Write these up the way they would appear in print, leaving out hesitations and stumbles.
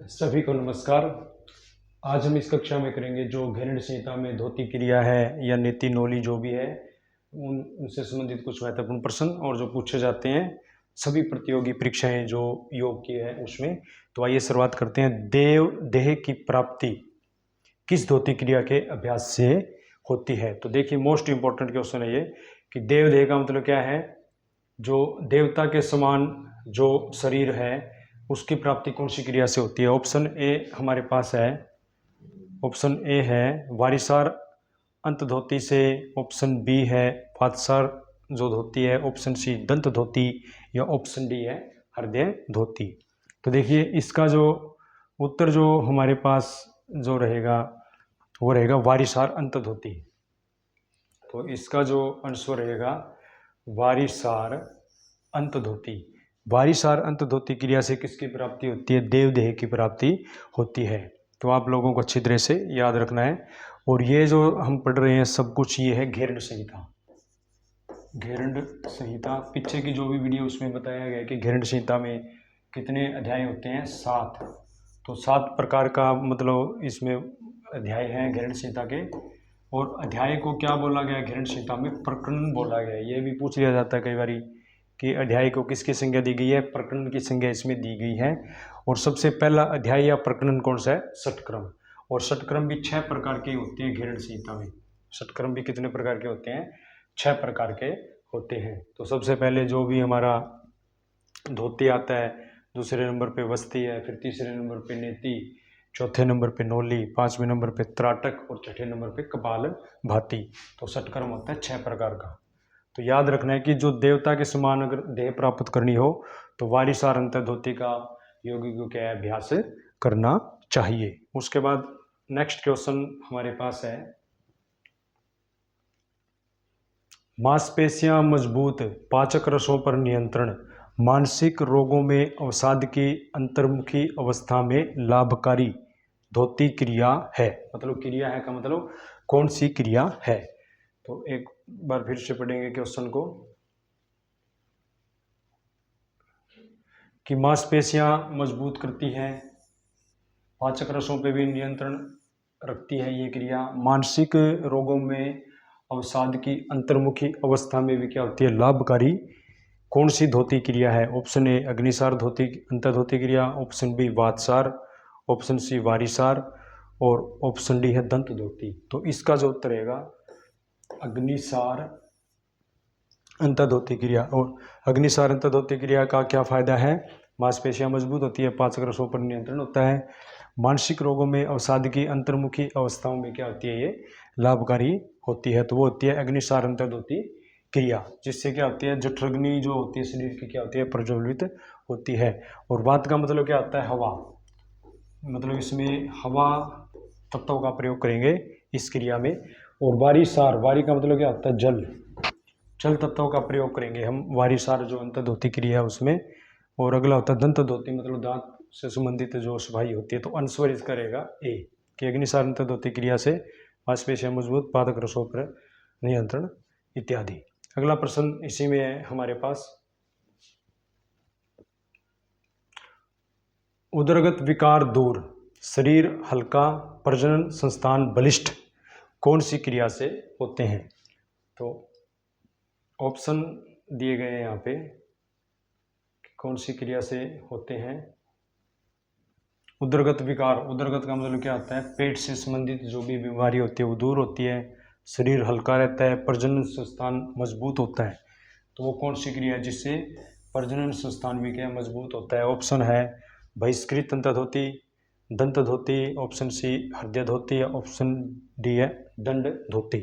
सभी को नमस्कार। आज हम इस कक्षा में करेंगे जो घेरण संहिता में धोती क्रिया है या नीति नोली जो भी है उनसे संबंधित कुछ महत्वपूर्ण प्रश्न और जो पूछे जाते हैं सभी प्रतियोगी परीक्षाएं जो योग की है उसमें। तो आइए शुरुआत करते हैं। देव देह की प्राप्ति किस धोती क्रिया के अभ्यास से होती है? तो देखिए मोस्ट इंपॉर्टेंट क्वेश्चन है ये कि देव देह का मतलब क्या है। जो देवता के समान जो शरीर है उसकी प्राप्ति कौन सी क्रिया से होती है? ऑप्शन ए हमारे पास है, ऑप्शन ए है वारिसार अंत धोती से, ऑप्शन बी है पादसार जो धोती है, ऑप्शन सी दंत धोती या ऑप्शन डी है हृदय धोती। तो देखिए इसका जो उत्तर जो हमारे पास जो रहेगा वो रहेगा वारिसार अंत धोती। तो इसका जो आंसर रहेगा वारिसार अंत धोती। वारिसार अंत धोती क्रिया से किसकी प्राप्ति होती है? देवदेह की प्राप्ति होती है। तो आप लोगों को अच्छी तरह से याद रखना है। और ये जो हम पढ़ रहे हैं सब कुछ ये है घेरण संहिता। घेरण संहिता पीछे की जो भी वीडियो उसमें बताया गया है कि घेरण संहिता में कितने अध्याय होते हैं? 7। तो 7 प्रकार का मतलब इसमें अध्याय हैं घेरण संहिता के। और अध्याय को क्या बोला गया है घेरण संहिता में? प्रकरण बोला गया है। ये भी पूछ लिया जाता है कई बार कि अध्याय को किसकी संज्ञा दी गई है? प्रकरण की संज्ञा इसमें दी गई है। और सबसे पहला अध्याय या प्रकरण कौन सा है? षटक्रम। और षटक्रम भी 6 प्रकार के होते हैं घेरण संहिता में। षटक्रम भी कितने प्रकार के होते हैं? 6 प्रकार के होते हैं। तो सबसे पहले जो भी हमारा धोती आता है, दूसरे नंबर पे वस्ती है, फिर तीसरे नंबर पे नेति, चौथे नंबर पे नोली, 5वें नंबर पे त्राटक और छठे नंबर पे कपाल भाती। तो षटक्रम होता है 6 प्रकार का। तो याद रखना है कि जो देवता के समान अगर देह प्राप्त करनी हो तो वारिसार अंत धोती का योगी को क्या है? अभ्यास करना चाहिए। उसके बाद नेक्स्ट क्वेश्चन हमारे पास है, मांसपेशियां मजबूत, पाचक रसों पर नियंत्रण, मानसिक रोगों में अवसाद की अंतर्मुखी अवस्था में लाभकारी धोती क्रिया है। मतलब क्रिया है का मतलब कौन सी क्रिया है? तो एक बार फिर से पढ़ेंगे क्वेश्चन को कि मांसपेशियां मजबूत करती हैं, पाचक रसों पे भी नियंत्रण रखती है ये क्रिया, मानसिक रोगों में अवसाद की अंतर्मुखी अवस्था में भी क्या होती है? लाभकारी। कौन सी धोती क्रिया है? ऑप्शन ए अग्निसार धोती अंतर्धोती क्रिया, ऑप्शन बी वातसार, ऑप्शन सी वारिसार और ऑप्शन डी है दंत धोती। तो इसका जो उत्तर रहेगा अग्निसार अंतर्धोती क्रिया। और अग्निसार अंतर्धोती क्रिया का क्या फायदा है? मांसपेशियां मजबूत होती है, पाचक रसों पर नियंत्रण होता है, मानसिक रोगों में अवसाद की अंतर्मुखी अवस्थाओं में क्या होती है? ये लाभकारी होती है। तो वो होती है अग्निसार अंतर्धोती क्रिया, जिससे क्या होती है? जठराग्नि जो होती है शरीर की क्या होती है? प्रज्वलित होती है। और वात का मतलब क्या होता है? हवा। मतलब इसमें हवा तत्व का प्रयोग करेंगे इस क्रिया में। और वारिसार, वारी का मतलब क्या होता है? जल। जल तत्वों का प्रयोग करेंगे हम वारिसार जो अंतर्धोती क्रिया है उसमें। और अगला होता है दंत धोती, मतलब दांत से संबंधित जो सफाई होती है। तो आंसर इसका रहेगा ए कि अग्निसार अंतर्धोती क्रिया से मांसपेशियां मजबूत, पादक रसों पर नियंत्रण इत्यादि। अगला प्रश्न इसी में है हमारे पास, उदरगत विकार दूर, शरीर हल्का, प्रजनन संस्थान बलिष्ठ कौन सी क्रिया से होते हैं? तो ऑप्शन दिए गए हैं यहाँ पे कौन सी क्रिया से होते हैं। उदरगत विकार, उदरगत का मतलब क्या होता है? पेट से संबंधित जो भी बीमारी होती है वो दूर होती है, शरीर हल्का रहता है, प्रजनन संस्थान मजबूत होता है। तो वो कौन सी क्रिया है जिससे प्रजनन संस्थान भी क्या मजबूत होता है? ऑप्शन है बहिष्कृत अंतर्धोती, दंत धोती, ऑप्शन सी हृदय धोती, ऑप्शन डी है दंड धोती।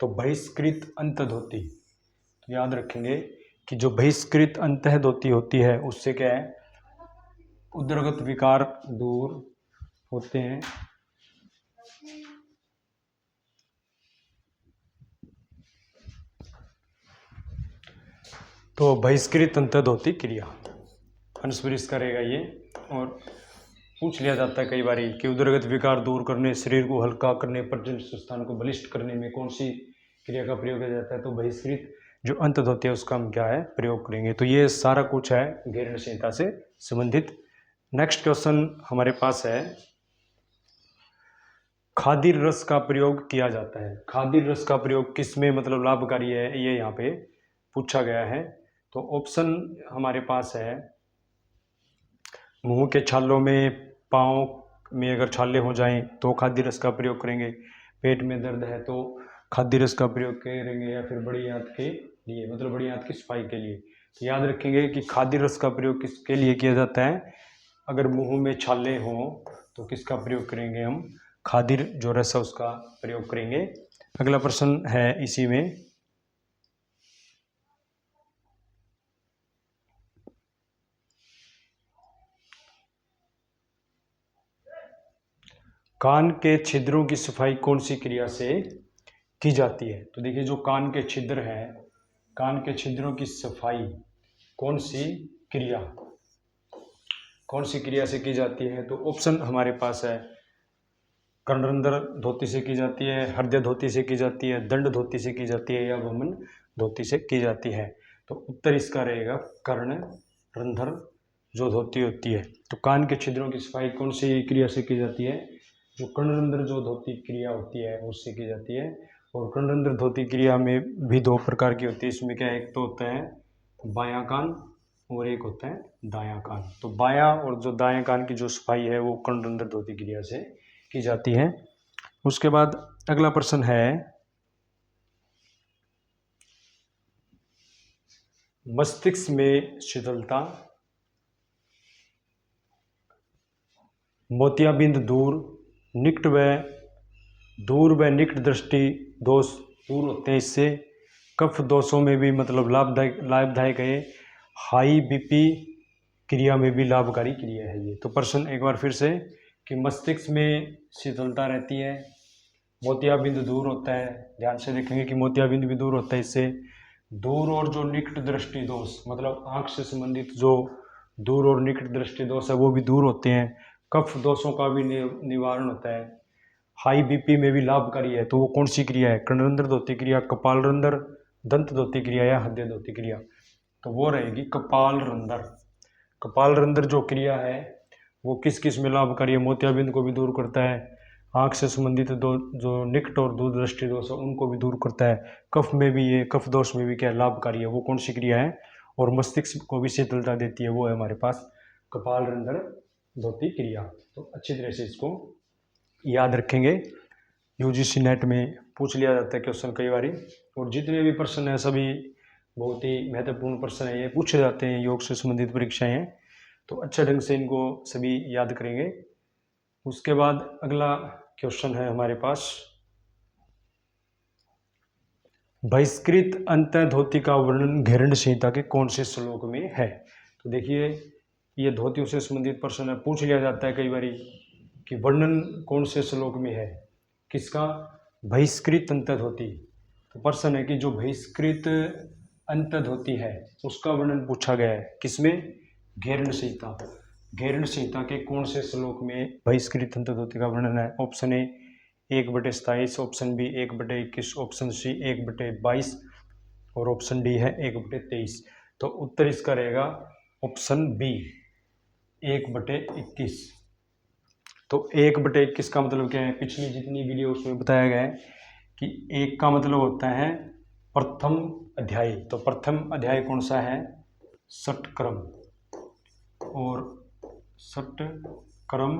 तो बहिष्कृत अंतर्धोती, तो याद रखेंगे कि जो बहिष्कृत अंतर्धोती होती है उससे क्या है? उदरगत विकार दूर होते हैं। तो बहिष्कृत अंतर्धोती क्रिया आंसर इसका रहेगा ये। और पूछ लिया जाता है कई बार कि उदरगत विकार दूर करने, शरीर को हल्का करने, प्रजनन संस्थान को बलिष्ठ करने में कौन सी क्रिया का प्रयोग किया जाता है? तो बहिष्कृत जो अंतर्धोती है उसका हम क्या है? प्रयोग करेंगे। तो ये सारा कुछ है घेरण संहिता से संबंधित नेक्स्ट क्वेश्चन हमारे पास है, खाद्य रस का प्रयोग किया जाता है। खाद्य रस का प्रयोग किस में मतलब लाभकारी है, ये यहाँ पे पूछा गया है। तो ऑप्शन हमारे पास है, मुंह के छालों में, पाँव में अगर छाले हो जाएं तो खाद्य रस का प्रयोग करेंगे, पेट में दर्द है तो खाद्य रस का प्रयोग करेंगे, या फिर बड़ी आंत के लिए मतलब बड़ी आंत की सफाई के लिए। तो याद रखेंगे कि खाद्य रस का प्रयोग किसके लिए किया जाता है, अगर मुंह में छाले हों तो किसका प्रयोग करेंगे हम, खाद्य जो रस है उसका प्रयोग करेंगे। अगला प्रश्न है इसी में, कान के छिद्रों की सफाई कौन सी क्रिया से की जाती है। तो देखिए जो कान के छिद्र हैं, कान के छिद्रों की सफाई कौन सी क्रिया से की जाती है। तो ऑप्शन हमारे पास है, कर्णरंध्र धोती से की जाती है, हृदय धोती से की जाती है, दंड धोती से की जाती है, या वमन धोती से की जाती है। तो उत्तर इसका रहेगा कर्णरंध्र जो धोती होती है। तो कान के छिद्रों की सफाई कौन सी क्रिया से की जाती है, जो कर्णरंध्र जो धोती क्रिया होती है उससे की जाती है। और कर्णरंध्र धोती क्रिया में भी दो प्रकार की होती है, इसमें क्या है, एक तो होता है बायां कान और एक होता है दायां कान। तो बायां और जो दायां कान की जो सफाई है वो कर्णरंध्र धोती क्रिया से की जाती है। उसके बाद अगला प्रश्न है, मस्तिष्क में शीतलता, मोतियाबिंद दूर व निकट दृष्टि दोष दूर होते हैं इससे। कफ दोषों में भी मतलब लाभदायक है। हाई बीपी क्रिया में भी लाभकारी क्रिया है ये। तो प्रश्न एक बार फिर से, कि मस्तिष्क में शीतलता रहती है, मोतियाबिंद दूर होता है, ध्यान से देखेंगे कि मोतियाबिंद भी दूर होता है इससे। दूर और जो निकट दृष्टि दोष मतलब आंख से संबंधित जो दूर और निकट दृष्टि दोष है वो भी दूर होते हैं। कफ दोषों का भी निवारण होता है। हाई बीपी में भी लाभकारी है। तो वो कौन सी क्रिया है, कर्णरंध्र धोती क्रिया, कपालरंध्र दंत धोती क्रिया, या हृदय धोती क्रिया। तो वो रहेगी कपालरंध्र। कपालरंध्र जो क्रिया है वो किस किस में लाभकारी है, मोतियाबिंद को भी दूर करता है, आंख से संबंधित जो निकट और दूर दृष्टि दोष है उनको भी दूर करता है, कफ में भी ये कफ दोष में भी क्या लाभकारी है, वो कौन सी क्रिया है, और मस्तिष्क को भी शीतलता देती है, वो है हमारे पास कपालरंध्र धोती क्रिया। तो अच्छी तरह से इसको याद रखेंगे। यूजीसी नेट में पूछ लिया जाता है क्वेश्चन कई बार, और जितने भी प्रश्न हैं सभी बहुत ही महत्वपूर्ण प्रश्न है, ये पूछे जाते हैं, योग से संबंधित परीक्षाएं हैं। तो अच्छे ढंग से इनको सभी याद करेंगे। उसके बाद अगला क्वेश्चन है हमारे पास, बहिष्कृत अंतः धोती का वर्णन घेरंड संहिता के कौन से श्लोक में है। तो देखिए ये धोतियों से संबंधित प्रश्न है, पूछ लिया जाता है कई बार कि वर्णन कौन से श्लोक में है, किसका, बहिष्कृत अंतः धोती। तो प्रश्न है कि जो बहिष्कृत अंतः धोती है उसका वर्णन पूछा गया है, किसमें, घेरंड संहिता। घेरंड संहिता के कौन से श्लोक में बहिष्कृत अंतः धोती का वर्णन है। Option a 1/27, option b 1/21, option c 1/22 और ऑप्शन डी है 1/23। तो उत्तर इसका रहेगा ऑप्शन बी 1/21। तो 1/21 का मतलब क्या है, पिछली जितनी वीडियो उसमें बताया गया है कि एक का मतलब होता है प्रथम अध्याय। तो प्रथम अध्याय कौन सा है, षटक्रम, और षटक्रम,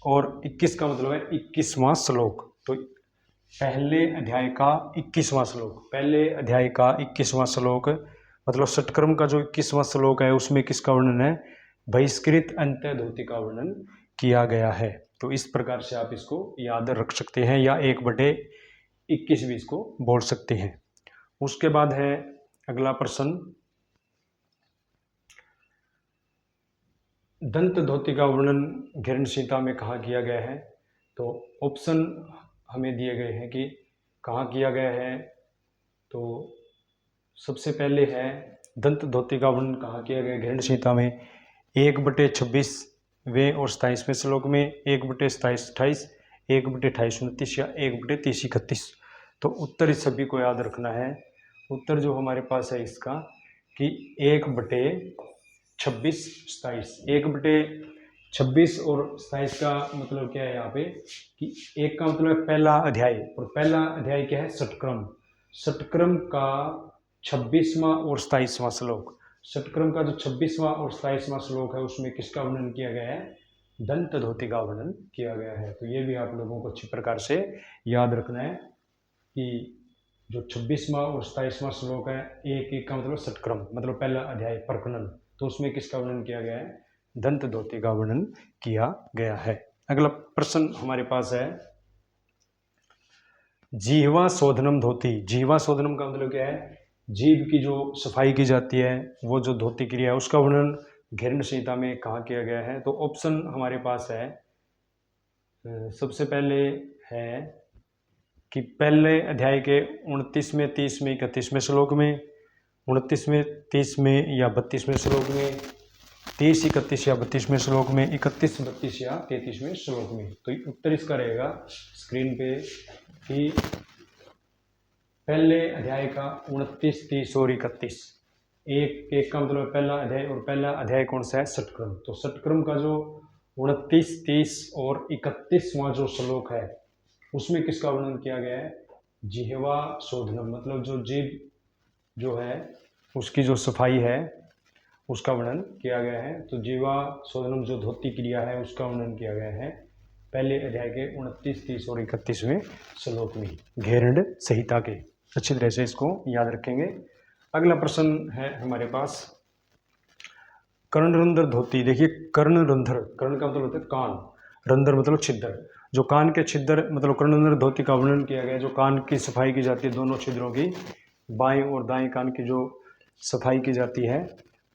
और 21 का मतलब है 21वां श्लोक। तो पहले अध्याय का 21वां श्लोक, पहले अध्याय का 21वां श्लोक मतलब षटक्रम का जो 21वां श्लोक है उसमें किसका वर्णन है, बहिष्कृत अंतः धोती का वर्णन किया गया है। तो इस प्रकार से आप इसको याद रख सकते हैं, या 1/21 भी इसको बोल सकते हैं। उसके बाद है अगला प्रश्न, दंत धोती का वर्णन घेरंड संहिता में कहाँ किया गया है। तो ऑप्शन हमें दिए गए हैं कि कहाँ किया गया है। तो सबसे पहले है दंत धोती का वर्णन कहाँ किया गया, घेरंड संहिता में 1/26वें और 27वें श्लोक में, 1/27-28, 1/28-29 या 1/30-31। तो उत्तर इस सभी को याद रखना है। उत्तर जो हमारे पास है इसका कि 1/27 26, 27, 1/26 और 27 का मतलब क्या है यहाँ पे कि एक का मतलब है पहला अध्याय, और पहला अध्याय क्या है? षटक्रम। षटक्रम का 26वां और 27वां श्लोक, षटक्रम का जो 26वां और 27वां श्लोक है उसमें किसका वर्णन किया गया है? दंत धोती का वर्णन किया गया है। तो ये भी आप लोगों को अच्छी प्रकार से याद रखना है कि जो 26वां और 27वां श्लोक है, एक का मतलब षटक्रम, मतलब पहला अध्याय प्रकरण, तो उसमें किसका वर्णन किया गया है? दंत धोती का वर्णन किया गया है। अगला प्रश्न हमारे पास है जीवा शोधनम धोती। जीवा शोधनम का मतलब क्या है? जीभ की जो सफाई की जाती है, वो जो धोती क्रिया है, उसका वर्णन घेरण संहिता में कहाँ किया गया है? तो ऑप्शन हमारे पास है, सबसे पहले है कि पहले अध्याय के 29वें, 30वें, 31वें श्लोक में, 29वें, 30वें या 32वें श्लोक में, 30, 31 या 32वें श्लोक में, 31, 32 या 33वें श्लोक में। तो उत्तर इसका रहेगा स्क्रीन पे कि पहले अध्याय का 29, 30 और 31। एक का मतलब पहला अध्याय, और पहला अध्याय कौन सा है? षटक्रम। तो षटक्रम का जो 29, 30 और 31वां जो श्लोक है उसमें किसका वर्णन किया गया है? जिह्वा शोधनम, मतलब जो जीभ जो है उसकी जो सफाई है उसका वर्णन किया गया है। तो जिह्वा शोधनम जो धोती क्रिया है उसका वर्णन किया गया है पहले अध्याय के 29, 30 और 31वें श्लोक में, घेरण संहिता के। अच्छी तरह से इसको याद रखेंगे। अगला प्रश्न है हमारे पास कर्णरंध्र धोती। देखिए कर्णरंध्र, कर्ण का मतलब होता है कान, रंध्र मतलब छिद्र, जो कान के छिद्र मतलब कर्णरंध्र धोती का वर्णन किया गया है। जो कान की सफाई की जाती है, दोनों छिद्रों की, बाएं और दाएं कान की जो सफाई की जाती है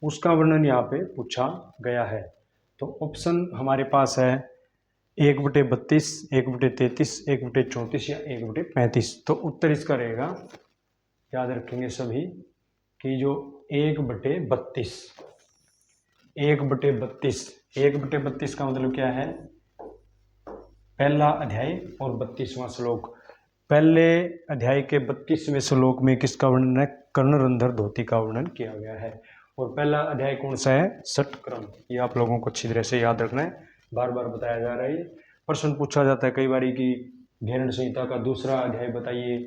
उसका वर्णन यहाँ पे पूछा गया है। तो ऑप्शन हमारे पास है 1/32, 1/33, 1/34 या 1/35। तो उत्तर इसका रहेगा, याद रखेंगे सभी, कि जो 1/32, 1/32, 1/32 का मतलब क्या है? पहला अध्याय और 32वां श्लोक। पहले अध्याय के 32वें श्लोक में किसका वर्णन है? कर्णरंध्र धोती का वर्णन किया गया है। और पहला अध्याय कौन सा है? षटक्रम। ये आप लोगों को अच्छी तरह से याद रखना है, बार बार बताया जा रहा है। प्रश्न पूछा जाता है कई बार कि घेरण संहिता का दूसरा अध्याय बताइए,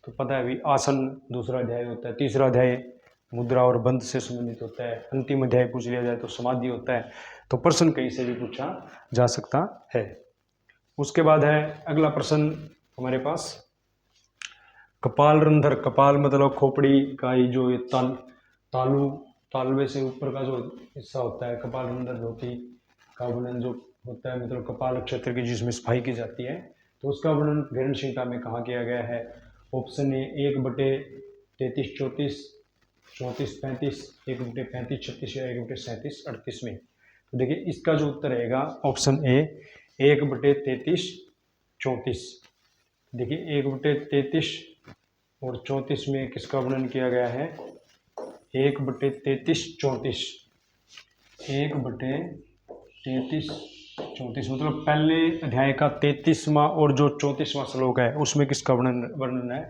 तो पता है अभी आसन दूसरा अध्याय होता है, तीसरा अध्याय मुद्रा और बंध से संबंधित होता है, अंतिम अध्याय पूछ लिया जाए तो समाधि होता है। तो प्रश्न कहीं से भी पूछा जा सकता है। उसके बाद है अगला प्रश्न हमारे पास कपाल रंध्र। कपाल मतलब खोपड़ी का ही जो ये तालवे से ऊपर का जो हिस्सा होता है, कपाल रंध्र धोती का वर्णन जो होता है, मतलब कपाल क्षेत्र की जिसमें सफाई की जाती है, तो उसका वर्णन घेरण संहिता में कहाँ किया गया है? ऑप्शन ए 1/33, 34, 34, 35, 1/35, 36 या 1/37, 38 में। तो देखिए इसका जो उत्तर रहेगा ऑप्शन ए 1/33, 34। देखिए 1/33 और 34 में किसका वर्णन किया गया है? 1/33, 34, 1/33, 34 मतलब पहले अध्याय का 33वां और जो 34वां श्लोक है उसमें किसका वर्णन है?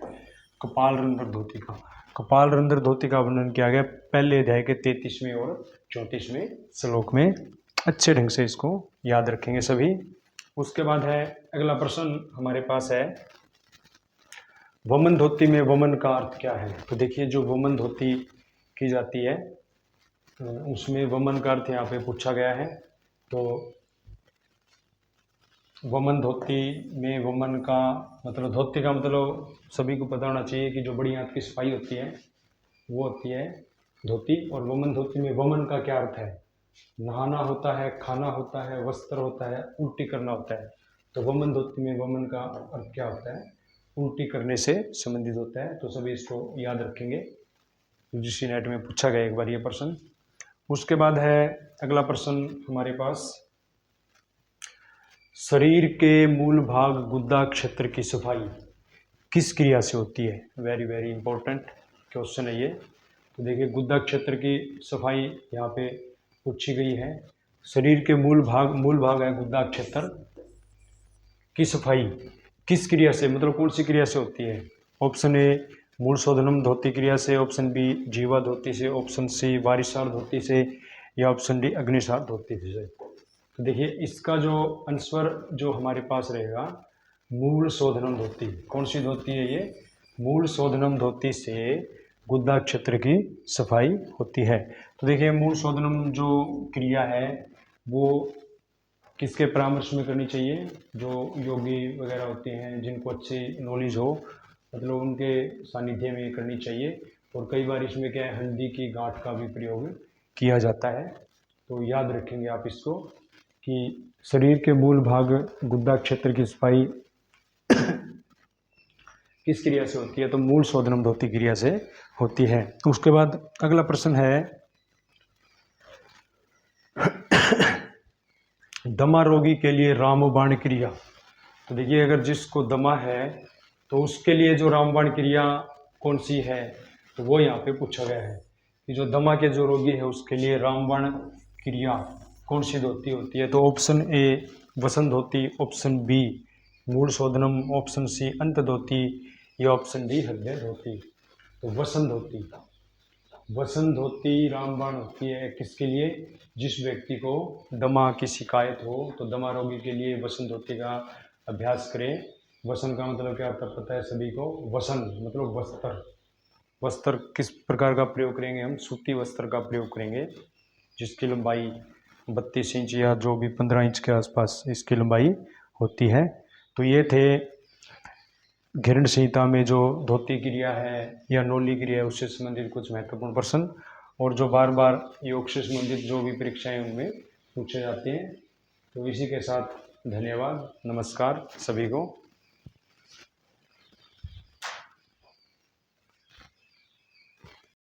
कपाल रंध्र धोती का। कपाल रंध्र धोती का वर्णन किया गया पहले अध्याय के 33वें और 34वें श्लोक में। अच्छे ढंग से इसको याद रखेंगे सभी। उसके बाद है अगला प्रश्न हमारे पास है वमन धोती में वमन का अर्थ क्या है? तो देखिए जो वमन धोती की जाती है उसमें वमन का अर्थ यहाँ पे पूछा गया है। तो वमन धोती में वमन का मतलब, धोती का मतलब सभी को पता होना चाहिए कि जो बड़ी हाथ की सफाई होती है वो होती है धोती। और वमन धोती में वमन का क्या अर्थ है? नहाना होता है, खाना होता है, वस्त्र होता है, उल्टी करना होता है। तो वमन धोती में वमन का अर्थ क्या होता है? उल्टी करने से संबंधित होता है। तो सभी इसको याद रखेंगे, यूजीसी नेट में पूछा गया एक बार ये प्रश्न। उसके बाद है अगला प्रश्न हमारे पास शरीर के मूल भाग गुद्दा क्षेत्र की सफाई किस क्रिया से होती है? वेरी वेरी इंपॉर्टेंट क्वेश्चन है ये। तो देखिए गुद्दा क्षेत्र की सफाई यहाँ पे पूछी गई है। शरीर के मूल भाग है गुद्दा क्षेत्र की सफाई किस क्रिया से, मतलब कौन सी क्रिया से होती है? ऑप्शन ए मूल शोधनम धोती क्रिया से, ऑप्शन बी जीवा धोती से, ऑप्शन सी वारिसार धोती से, या ऑप्शन डी अग्निसार धोती विषय। तो देखिए इसका जो आंसर जो हमारे पास रहेगा, मूल शोधनम धोती। कौन सी धोती है ये? मूल शोधनम धोती से गुद्दा क्षेत्र की सफाई होती है। तो देखिए मूल शोधनम जो क्रिया है वो किसके परामर्श में करनी चाहिए? जो योगी वगैरह होते हैं जिनको अच्छी नॉलेज हो, मतलब उनके सानिध्य में करनी चाहिए। और कई बार इसमें क्या है, हल्दी की गांठ का भी प्रयोग किया जाता है। तो याद रखेंगे आप इसको कि शरीर के मूल भाग गुद्दा क्षेत्र की सफाई किस क्रिया से होती है? तो मूल शोधनम धोती क्रिया से होती है। उसके बाद अगला प्रश्न है दमा रोगी के लिए रामबाण क्रिया। तो देखिए अगर जिसको दमा है तो उसके लिए जो रामबाण क्रिया कौन सी है, तो वो यहाँ पे पूछा गया है कि जो दमा के जो रोगी है उसके लिए रामबाण क्रिया कौन सी धोती होती है? तो ऑप्शन ए वसंत धोती, ऑप्शन बी मूल शोधनम, ऑप्शन सी अंत धोती, या ऑप्शन डी हृदय धोती। तो वसंत धोती, वसंत धोती रामबाण होती है किसके लिए? जिस व्यक्ति को दमा की शिकायत हो, तो दमा रोगी के लिए वसंत धोती का अभ्यास करें। वसंत का मतलब क्या होता है पता है सभी को? वसंत मतलब वस्त्र। वस्त्र किस प्रकार का प्रयोग करेंगे हम? सूती वस्त्र का प्रयोग करेंगे जिसकी लंबाई 32 इंच या जो भी 15 इंच के आसपास इसकी लंबाई होती है। तो ये थे घृण संहिता में जो धोती क्रिया है या नोली क्रिया है उससे संबंधित कुछ महत्वपूर्ण प्रश्न, और जो बार बार योग से संबंधित जो भी परीक्षाएं उनमें पूछे जाते हैं। तो इसी के साथ धन्यवाद, नमस्कार सभी को।